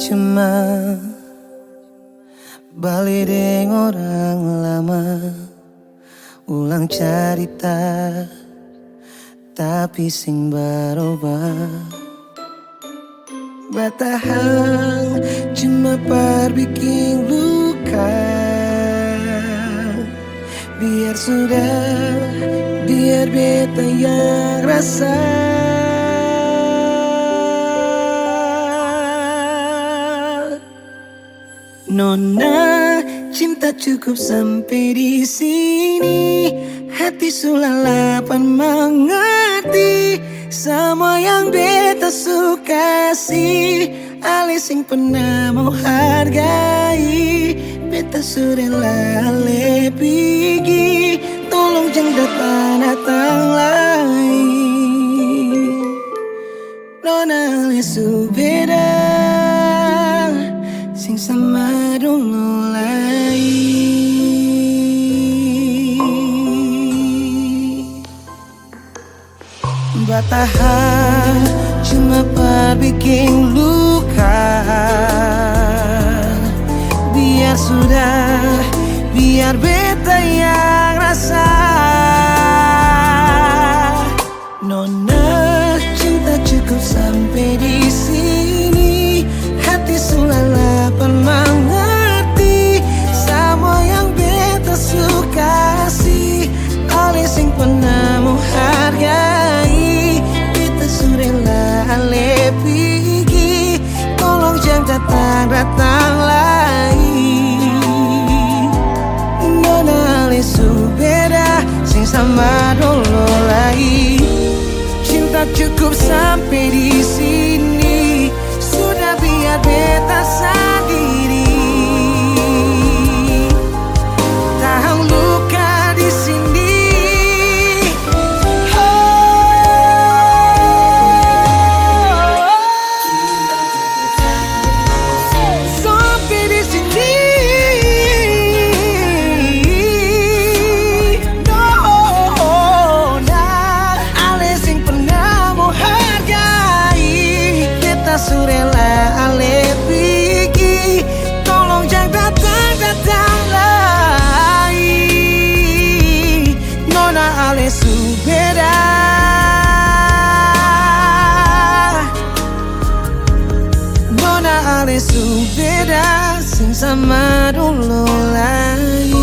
cuma balik deng orang lama, ulang cerita tapi sing berubah. Bertahan cuma perbikin luka. Biar sudah, biar beta yang rasa. Nona, cinta cukup sampai di sini. Hati sulalapan mengerti semua yang beta suka sih. Ale sing pernah mau hargai. Beta sudah lale pergi. Tolong jangan datang lagi. Nona ale su beda sing sama dulu lagi. Bertahan cuma perbikin luka. Biar sudah, biar beta yang rasa. Nona, cinta cukup sampai di sini. Hati sulalapan mengerti semua yang beta suka sih. Ale sing pernah mau hargai. Beta sudah lale pergi. Tolong jangan datang lagi. Nona ale su beda sing sama dulu lagi. Cinta cukup sampai di sini. Sudah biar beta sendiri. Tahan luka di sini. Sampai di sini. Ale sing pernah mau hargai. Beta surela ale pergi. Tolong jangan datang lagi. Nona ale su beda. Nona ale su beda sing sama dulu lagi.